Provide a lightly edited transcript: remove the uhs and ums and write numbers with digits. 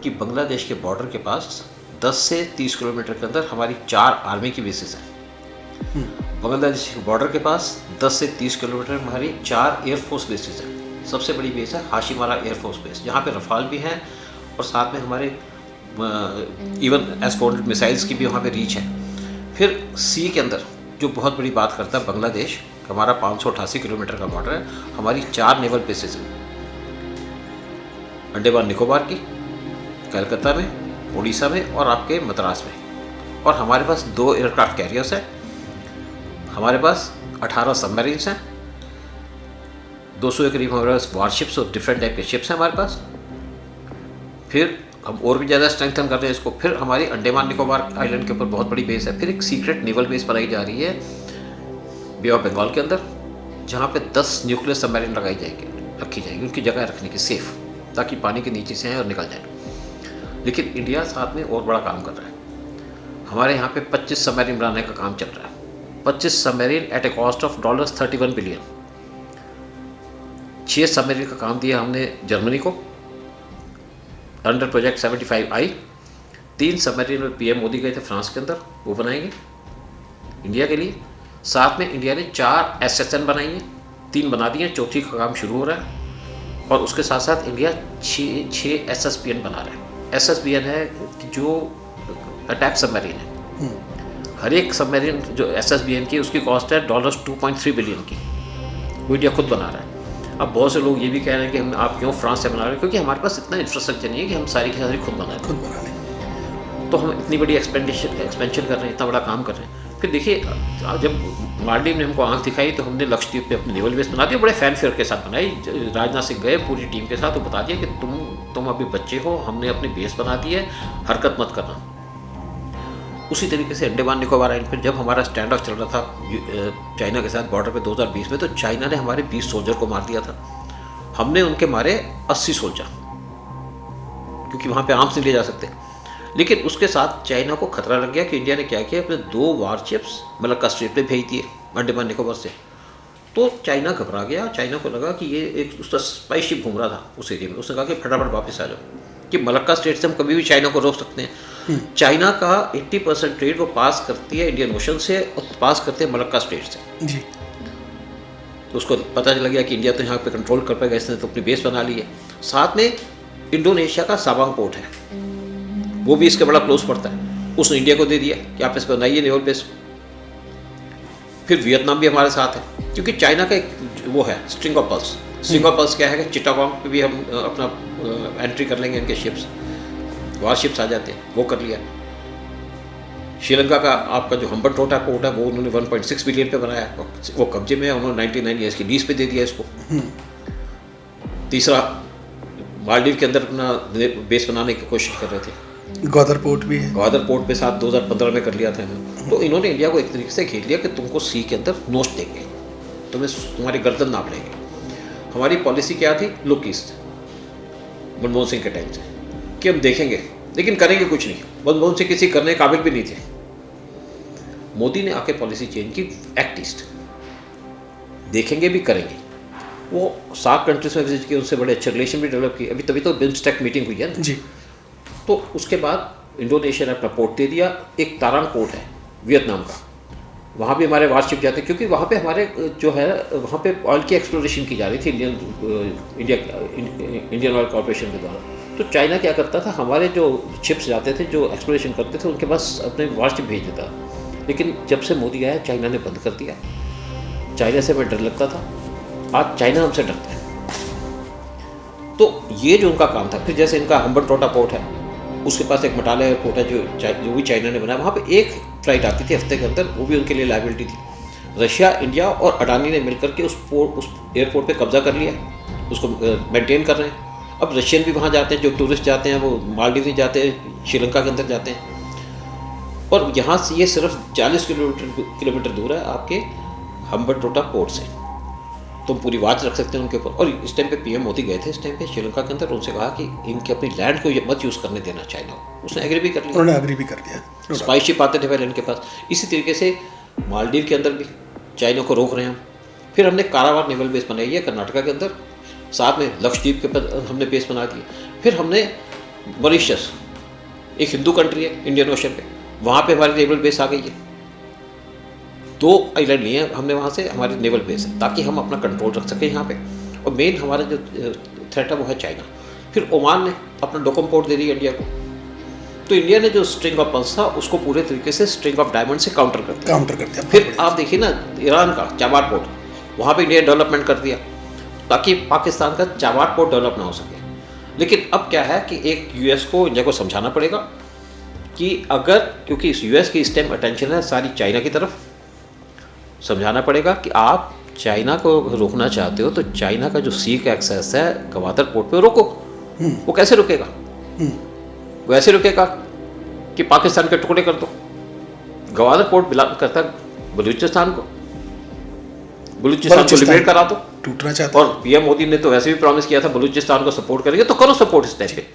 कि बांग्लादेश के बॉर्डर के पास 10 से 30 किलोमीटर के अंदर हमारी 4 आर्मी की बेसिस हैं। बांग्लादेश के बॉर्डर के पास 10 से 30 किलोमीटर में हमारी 4 एयरफोर्स बेसिस हैं। सबसे बड़ी बेस है हाशिमारा एयरफोर्स बेस, जहाँ पे रफाल भी हैं और साथ में हमारे इवन S-400 मिसाइल्स की भी वहाँ पे रीच है। फिर सी के अंदर जो बहुत बड़ी बात करता है बांग्लादेश, हमारा 588 किलोमीटर का बॉर्डर है, हमारी 4 नेवल बेसिस हैं। अंडमान निकोबार की, कलकत्ता में, उड़ीसा में और आपके मद्रास में। और हमारे पास 2 एयरक्राफ्ट कैरियर्स हैं, हमारे पास 18 सबमरीन्स हैं, 200 के करीब हमारे पास वारशिप्स और डिफरेंट टाइप के शिप्स हैं हमारे पास। फिर हम और भी ज़्यादा स्ट्रेंथन कर रहे हैं इसको। फिर हमारी अंडमान निकोबार आइलैंड के ऊपर बहुत बड़ी बेस है। फिर एक सीक्रेट नेवल बेस बनाई जा रही है बे ऑफ बंगाल के अंदर, जहाँ पे 10 न्यूक्लियर सबमरीन लगाई जाएंगे, रखी जाएगी, उनकी जगह रखने की सेफ, ताकि पानी के नीचे से आए और निकल जाए। लेकिन इंडिया साथ में और बड़ा काम कर रहा है। हमारे यहाँ पे 25 सबमरीन बनाने का काम चल रहा है। 25 submarine at a cost of $31 billion. 6 submarine का काम दिया हमने जर्मनी को अंडर प्रोजेक्ट 75I। 3 सबमरीन में PM मोदी गए थे फ्रांस के अंदर, वो बनाएंगे इंडिया के लिए। साथ में इंडिया ने 4 SSN बनाई हैं, 3 बना दी हैं, चौथी का काम शुरू हो रहा है। और उसके साथ साथ इंडिया 6 SSBN बना रहा है। SSBN है जो अटैक सबमरीन है। हर एक सबमरीन जो SSBN की उसकी कॉस्ट है $2.3 बिलियन की, वो इंडिया खुद बना रहा है। अब बहुत से लोग ये भी कह रहे हैं कि हम आप क्यों फ्रांस से बना रहे हैं, क्योंकि हमारे पास इतना इंफ्रास्ट्रक्चर नहीं है कि हम सारी की सारी खुद बना लें। तो हम इतनी बड़ी एक्सपेंशन कर रहे हैं, इतना बड़ा काम कर रहे हैं। फिर देखिए, जब मालदीव ने हमको आंख दिखाई तो हमने लक्षद्वीप पे अपनी नेवल बेस बना दी, बड़े फैन फेयर के साथ बनाई। राजनाथ सिंह गए पूरी टीम के साथ, तो बता दिया कि तुम अभी बच्चे हो, हमने अपनी बेस बना दी है, हरकत मत करना। उसी तरीके से अंडमान निकोबार आइलैंड पर जब हमारा स्टैंड ऑफ चल रहा था चाइना के साथ बॉर्डर पे 2020 में, तो चाइना ने हमारे 20 सोल्जर को मार दिया था। हमने उनके मारे 80 सोल्जर, क्योंकि वहाँ पे आर्म्स नहीं ले जा सकते। लेकिन उसके साथ चाइना को खतरा लग गया कि इंडिया ने क्या किया, अपने 2 वारशिप्स मलक्का स्ट्रेट पे भेज दिए अंडमान निकोबार से। तो चाइना घबरा गया। चाइना को लगा कि ये एक उसका स्पाई शिप घूम रहा था उस एरिया में। उसने कहा कि फटाफट वापस आ जाओ, कि मलक्का स्ट्रेट से हम कभी भी चाइना को रोक सकते हैं। चाइना का 80% ट्रेड वो पास करती है इंडियन ओशन से और पास करते हैं मलक्का स्ट्रेट से जी। तो उसको पता चल गया कि इंडिया तो यहाँ पे कंट्रोल कर पाएगा, इसने तो अपनी बेस बना ली है। साथ में इंडोनेशिया का साबांग पोर्ट है, वो भी इसके बड़ा क्लोज पड़ता है, उसने इंडिया को दे दिया कि आप इस पर बनाइए नेवल बेस। फिर वियतनाम भी हमारे साथ है, क्योंकि चाइना का एक वो है string of pulse. String of pulse क्या है कि चिटागोंग पे भी हम अपना एंट्री कर लेंगे, इनके शिप्स वारशिप्स आ जाते हैं, वो कर लिया। श्रीलंका का आपका जो हम्बनटोटा पोर्ट है वो उन्होंने 1.6 बिलियन पे बनाया, वो कब्जे में है, उन्होंने 99 ईयर्स की लीज पे दे दिया इसको। तीसरा, मालदीव के अंदर अपना बेस बनाने की कोशिश कर रहे थे, ग्वादर पोर्ट भी है, ग्वादर पोर्ट पे साथ 2015 में कर लिया था इन्होंने। तो इन्होंने इंडिया को एक तरीके से घेर लिया कि तुमको सी के अंदर नोच देंगे, तुम्हारी गर्दन नाप लेंगे। हमारी पॉलिसी क्या थी, लुक ईस्ट, मनमोहन सिंह के टाइम से, कि हम देखेंगे लेकिन करेंगे कुछ नहीं। मनमोहन सिंह किसी करने काबिल भी नहीं थे। मोदी ने आके पॉलिसी चेंज की, एक्ट ईस्ट, देखेंगे भी करेंगे। वो 7 कंट्रीज में विजिट किए, उनसे बड़े अच्छे रिलेशन भी डेवलप किए। अभी तभी तो बिम्स्टेक मीटिंग हुई है ना जी। तो उसके बाद इंडोनेशिया ने अपना पोर्ट दे दिया। एक तारांग पोर्ट है वियतनाम का, वहाँ भी हमारे वारशिप जाते हैं, क्योंकि वहाँ पे हमारे जो है वहाँ पे ऑयल की एक्सप्लोरेशन की जा रही थी इंडियन ऑयल कॉर्पोरेशन के द्वारा। तो चाइना क्या करता था, हमारे जो शिप्स जाते थे, जो एक्सप्लोरेशन करते थे, उनके पास अपने वारशिप भेज देता। लेकिन जब से मोदी आया चाइना ने बंद कर दिया। चाइना से हमें डर लगता था, आज चाइना हमसे डरता है। तो ये जो उनका काम था। फिर जैसे इनका हम्बनटोटा पोर्ट है, उसके पास एक मटाला एयरपोर्ट है जो भी चाइना ने बनाया। वहाँ पे एक फ्लाइट आती थी हफ्ते के अंदर, वो भी उनके लिए लायबिलिटी थी। रशिया, इंडिया और अडानी ने मिलकर के उस एयरपोर्ट पे कब्जा कर लिया, उसको मेंटेन कर रहे हैं। अब रशियन भी वहाँ जाते हैं, जो टूरिस्ट जाते हैं वो मालदीव नहीं जाते, श्रीलंका के अंदर जाते हैं। और यहाँ से ये सिर्फ 40 किलोमीटर दूर है आपके हम्बनटोटा पोर्ट से। तुम पूरी वाच रख सकते हैं उनके ऊपर। और इस टाइम पे PM मोदी गए थे इस टाइम पे श्रीलंका के अंदर, उनसे कहा कि इनके अपनी लैंड को मत यूज़ करने देना चाइना को। उसने एग्री भी कर लिया, उन्होंने एग्री भी कर दिया। स्पाई शिप आते थे पहले इनके पास। इसी तरीके से मालदीव के अंदर भी चाइना को रोक रहे हैं हम। फिर हमने कारावार नेवल बेस बनाई है कर्नाटका के अंदर, साथ में लक्षद्वीप के पर हमने बेस बना दिए। फिर हमने मॉरिशस एक हिंदू कंट्री है इंडियन ओशन पे, वहाँ पे हमारी नेवल बेस आ गई है। 2 आइलैंड लिए हैं हमने वहाँ से, हमारी नेवल बेस है, ताकि हम अपना कंट्रोल रख सकें यहाँ पे। और मेन हमारा जो थ्रेट है वो है चाइना। फिर ओमान ने अपना डोकम पोर्ट दे दिया इंडिया को, तो इंडिया ने जो स्ट्रिंग ऑफ पर्ल्स था उसको पूरे तरीके से स्ट्रिंग ऑफ डायमंड से काउंटर कर दिया। फिर आप देखिए ना ईरान का चाबार पोर्ट, वहाँ पे इंडिया ने डेवलपमेंट कर दिया ताकि पाकिस्तान का चाबार पोर्ट डेवलप ना हो सके। लेकिन अब क्या है कि एक यूएस को इंडिया को समझाना पड़ेगा कि अगर, क्योंकि इस यूएस की इस टाइम अटेंशन है सारी चाइना की तरफ, समझाना पड़ेगा कि आप चाइना को रोकना चाहते हो तो चाइना का जो सी का एक्सेस है गवादर पोर्ट पे रोको। वो कैसे रुकेगा? वो ऐसे रुकेगा कि पाकिस्तान के टुकड़े कर दो। गवादर पोर्ट बिलोंग करता है बलूचिस्तान को, बलूचिस्तान को लिबरेट करा दो। टूटना चाहता और पीएम मोदी ने तो वैसे भी प्रॉमिस किया था बलूचिस्तान को सपोर्ट करेंगे, तो करो सपोर्ट इस टाइम पे।